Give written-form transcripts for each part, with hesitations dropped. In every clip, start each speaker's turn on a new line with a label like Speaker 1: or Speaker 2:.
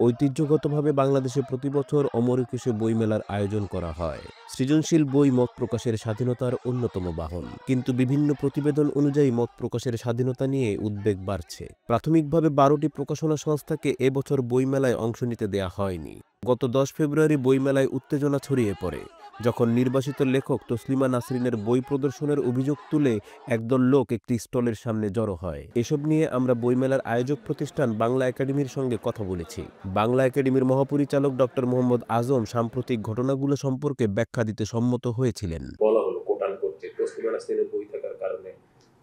Speaker 1: ঐতিহ্যগতভাবে বাংলাদেশে প্রতি বছর অমর একুশে বইমেলার আয়োজন করা হয়। সৃজনশীল বই মত প্রকাশের স্বাধীনতার অন্যতম বাহন। কিন্তু বিভিন্ন প্রতিবেদন অনুযায়ী মত প্রকাশের স্বাধীনতা নিয়ে উদ্বেগ বাড়ছে। প্রাথমিকভাবে ১২টি প্রকাশনা সংস্থাকে এবছর বইমেলায় অংশ নিতে দেয়া হয়নি। গত ১০ ফেব্রুয়ারি বইমেলায় উত্তেজনা ছড়িয়ে পড়ে যখন নির্বাসিত লেখক তসলিমা নাসরিনের বই প্রদর্শনের অভিযোগ তুলে একদল লোক একটি স্টলের সামনে জড়ো হয়। এসব নিয়ে আমরা বইমেলার আয়োজক প্রতিষ্ঠান বাংলা একাডেমির সঙ্গে কথা বলেছি। বাংলা একাডেমির মহাপরিচালক ডক্টর মোহাম্মদ আজম সাম্প্রতিক ঘটনাগুলো সম্পর্কে ব্যাখ্যা দিতে সম্মত হয়েছিলেন।
Speaker 2: বলা হলো কোটান করতে তসলিমা নাসরিনের বই থাকার কারণে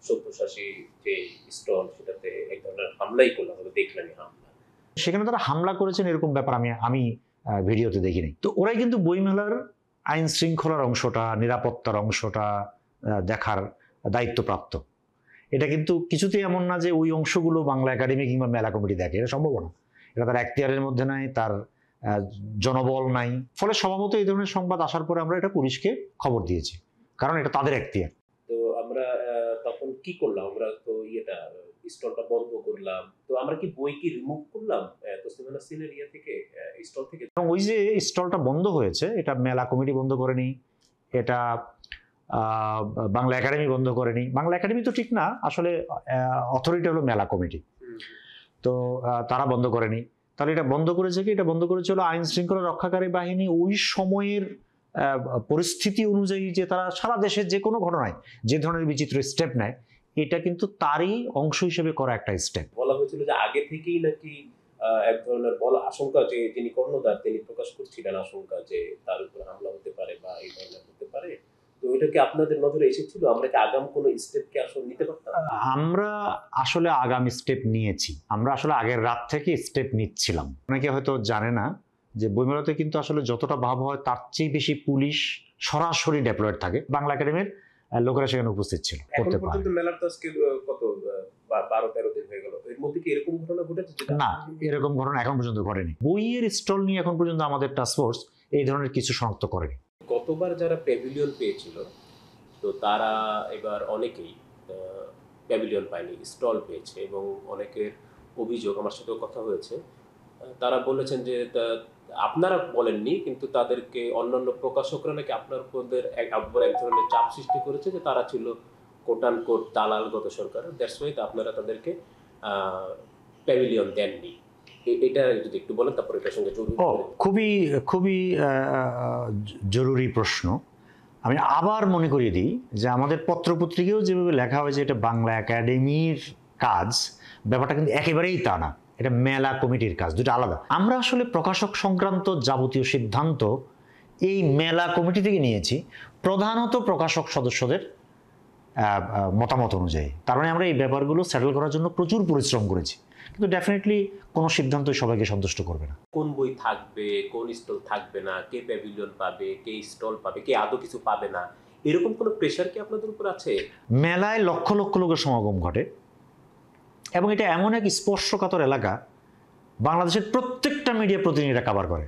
Speaker 2: সব্যসাচী যে স্টল সেটাতে এক ধরনের হামলাই করলো, আমরা দেখলামই হামলা।
Speaker 3: সেখানে তারা হামলা করেছেন এরকম ব্যাপার আমি ভিডিওতে দেখিনি। তো ওরাই কিন্তু বইমেলার আইন শৃঙ্খলার অংশটা, নিরাপত্তার অংশটা দেখার দায়িত্বপ্রাপ্ত। এটা কিন্তু কিছুতেই এমন না যে ওই অংশগুলো বাংলা একাডেমি কিংবা মেলা কমিটি দেখে, এটা সম্ভব না। এটা তার এখতিয়ারের মধ্যে নাই, তার জনবল নাই। ফলে স্বভাবত এই ধরনের সংবাদ আসার পরে আমরা এটা পুলিশকে খবর দিয়েছি, কারণ এটা তাদের এখতিয়ার।
Speaker 2: তো আমরা তখন কি করলাম, আমরা তো স্টলটা বন্ধ করলাম। তো আমরা কি বই কি রিমুভ করলাম তসলিমা নাসরিনের থেকে, স্টল থেকে?
Speaker 3: এবং ওই যে স্টলটা বন্ধ হয়েছে, এটা মেলা কমিটি বন্ধ করেনি, এটা বাংলা একাডেমি বন্ধ করেনি। বাংলা একাডেমি তো ঠিক না, আসলে অথরিটি হলো মেলা কমিটি। তো তারা বন্ধ করেনি। তাহলে এটা বন্ধ করেছে কি? এটা বন্ধ করেছিল আইন শৃঙ্খলা রক্ষাকারী বাহিনী ওই সময়ের পরিস্থিতি অনুযায়ী, যে তারা সারা দেশের যে কোনো ঘটনায় যে ধরনের বিচিত্র স্টেপ নেয়, এটা কিন্তু তারই অংশ হিসেবে করা একটা স্টেপ।
Speaker 2: বলা হয়েছিল যে আগে থেকেই নাকি এক ধরনের বলা আশঙ্কা, যে যিনি কর্ণধার তিনি প্রকাশ করছিলেন আশঙ্কা যে তার উপর হামলা হতে পারে বা এই ধরনের হতে পারে। তো এটা কি আপনাদের নজরে এসেছিল? আমরা কি আগাম কোনো স্টেপ কি আসলে নিতে পারতাম?
Speaker 3: আমরা আসলে আগামী স্টেপ নিয়েছি। আমরা আসলে আগের রাত থেকে স্টেপ নিচ্ছিলাম। অনেকে হয়তো জানে না যে বইমেলাতে কিন্তু আসলে যতটা ভাব হয় তার চেয়ে বেশি পুলিশ সরাসরি ডেপ্লয়েড থাকে। বাংলা একাডেমির লোকেরা সেখানে উপস্থিত ছিল।
Speaker 2: এখন পর্যন্ত মেলার তো আজকে কত 12-13 দিন হয়ে গেল, এর মধ্যে কি এরকম ঘটনা ঘটেছে?
Speaker 3: না, এরকম ঘটনা এখন পর্যন্ত ঘটেনি। বইয়ের স্টল নিয়ে এখন পর্যন্ত আমাদের টাস্কফোর্স এই ধরনের কিছু শনাক্ত করেনি।
Speaker 2: গতবার যারা প্যাভিলিয়ন পেয়েছিল, তো তারা এবার অনেকেই প্যাভিলিয়ন পায়নি, স্টল পেয়েছে। এবং অনেকের অভিযোগ, আমার সাথেও কথা হয়েছে, তারা বলেছেন যে আপনারা বলেননি, কিন্তু তাদেরকে অন্যান্য প্রকাশকরা নাকি আপনার উপর এক ধরনের চাপ সৃষ্টি করেছে যে তারা ছিল কোট অ্যান্ড কোট দালাল গত সরকার, দ্যাটস ওয়াই আপনারা তাদেরকে প্যাভিলিয়ন দেননি। এটা যদি একটু বলেন, তারপর এটার সঙ্গে
Speaker 3: খুবই খুবই জরুরি প্রশ্ন। আমি আবার মনে করিয়ে দিই যে আমাদের পত্রপত্রিকাও যেভাবে লেখা হয়েছে এটা বাংলা একাডেমির কাজ, ব্যাপারটা কিন্তু একেবারেই তা না। এটা মেলা কমিটির কাজ, দুটো আলাদা। আমরা আসলে প্রকাশক সংক্রান্ত যাবতীয় সিদ্ধান্ত এই মেলা কমিটি থেকে নিয়েছি, প্রধানত প্রকাশক সদস্যদের মতামত অনুযায়ী। তার মানে আমরা এই ব্যাপারগুলো সেটেল করার জন্য প্রচুর পরিশ্রম করেছি, কিন্তু ডেফিনেটলি কোনো সিদ্ধান্তই সবাইকে সন্তুষ্ট করবে না।
Speaker 2: কোন বই থাকবে, কোন স্টল থাকবে না, কে প্যাভিলিয়ন পাবে, কে স্টল পাবে, কে আদৌ কিছু পাবে না, এরকম কোনো প্রেশার কি আপনাদের উপর আছে?
Speaker 3: মেলায় লক্ষ লক্ষ লোকের সমাগম ঘটে এবং এটা এমন এক স্পর্শকাতর এলাকা, বাংলাদেশের প্রত্যেকটা মিডিয়া প্রতিনিধিরা কভার করে।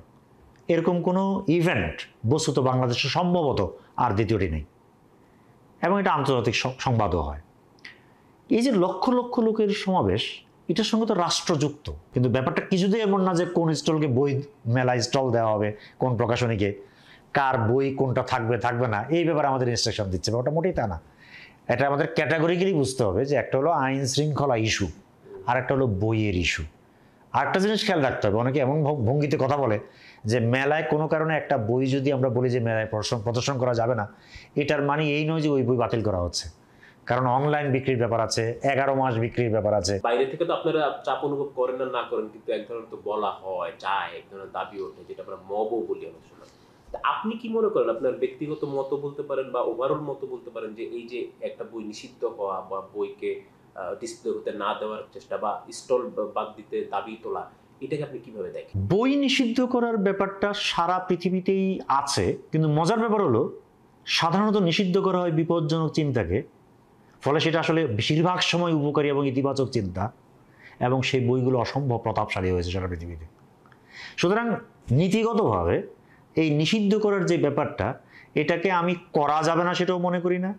Speaker 3: এরকম কোনো ইভেন্ট বস্তুত বাংলাদেশে সম্ভবত আর দ্বিতীয়টি নেই, এবং এটা আন্তর্জাতিক সংবাদও হয়। এই যে লক্ষ লক্ষ লোকের সমাবেশ, এটার সঙ্গে তো রাষ্ট্রযুক্ত। কিন্তু ব্যাপারটা কিছুতেই এমন না যে কোন স্টলকে বই মেলায় স্টল দেওয়া হবে, কোন প্রকাশনীকে কার বই কোনটা থাকবে থাকবে না, এই ব্যাপারে আমাদের ইনস্ট্রাকশন দিচ্ছে, ওটা মোটেই তা না। এটা আমাদের ক্যাটাগরিক্যালি বুঝতে হবে যে একটা হলো আইন শৃঙ্খলা ইস্যু, আর একটা হলো বইয়ের ইস্যু। আরেকটা জিনিস খেয়াল রাখতে হবে, অনেকে এমন ভঙ্গিতে কথা বলে যে মেলায় কোনো কারণে একটা বই যদি আমরা বলি যে মেলায় প্রদর্শন করা যাবে না, এটার মানে এই নয় যে ওই বই বাতিল করা হচ্ছে। কারণ অনলাইন বিক্রির ব্যাপার আছে, 11 মাস বিক্রির ব্যাপার আছে।
Speaker 2: বাইরে থেকে তো আপনারা চাপ অনুভব করেন না করেন, কিন্তু এক ধরনের তো বলা হয়, চায়, এক ধরনের দাবি ওঠে, যেটা আমরা মবও বলি অনেক সময়। আপনি কি মনে করেন, আপনার ব্যক্তিগত মত বলতে পারেন বা ওভারঅল মত বলতে পারেন, যে এই যে একটা বই নিষিদ্ধ হওয়া বা বইকে ডিসপ্লে হতে না দেওয়ার চেষ্টা বা স্টল বাদ দিতে দাবি তোলা, এটাকে আপনি কিভাবে দেখেন?
Speaker 3: বই নিষিদ্ধ করার ব্যাপারটা সারা পৃথিবীতেই আছে, কিন্তু মজার ব্যাপার হলো সাধারণত নিষিদ্ধ করা হয় বিপজ্জনক চিন্তাকে, ফলে সেটা আসলে বেশিরভাগ সময় উপকারী এবং ইতিবাচক চিন্তা, এবং সেই বইগুলো অসম্ভব প্রতাপশালী হয়েছে সারা পৃথিবীতে। সুতরাং নীতিগতভাবে এই নিষিদ্ধ করার যে ব্যাপারটা, এটাকে আমি করা যাবে না সেটাও মনে করি না,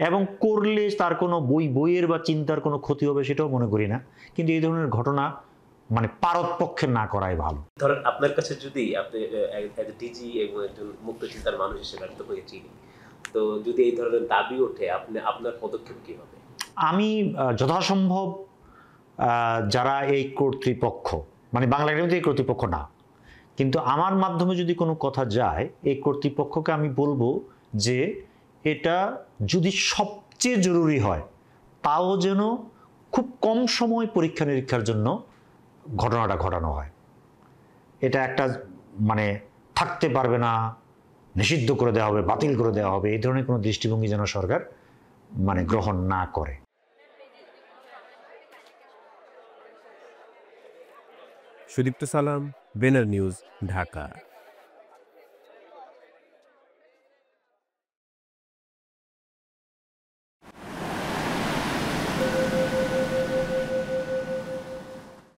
Speaker 3: এবং করলে তার কোনো বইয়ের বা চিন্তার কোনো ক্ষতি হবে সেটাও মনে করি না। কিন্তু এই ধরনের ঘটনা মানে পারতপক্ষে না করাই ভালো।
Speaker 2: ধরেন আপনার কাছে যদি আপনি ডিজি এবং একজন মুক্ত চিন্তার মানুষ হিসেবে আমি তো আপনাকে চিনি, তো যদি এই ধরনের দাবি ওঠে আপনার পদক্ষেপ কি হবে?
Speaker 3: আমি যথাসম্ভব যারা এই কর্তৃপক্ষ, মানে বাংলা একাডেমিতে এই কর্তৃপক্ষ না, কিন্তু আমার মাধ্যমে যদি কোনো কথা যায়, এই কর্তৃপক্ষকে আমি বলবো যে এটা যদি সবচেয়ে জরুরি হয় তাও যেন খুব কম সময় পরীক্ষা নিরীক্ষার জন্য ঘটনাটা ঘটানো হয়। এটা একটা মানে থাকতে পারবে না, নিষিদ্ধ করে দেওয়া হবে, বাতিল করে দেওয়া হবে, এই ধরনের কোনো দৃষ্টিভঙ্গি যেন সরকার মানে গ্রহণ না করে।
Speaker 1: সুদীপ্ত সালাম, বেনার নিউজ, ঢাকা।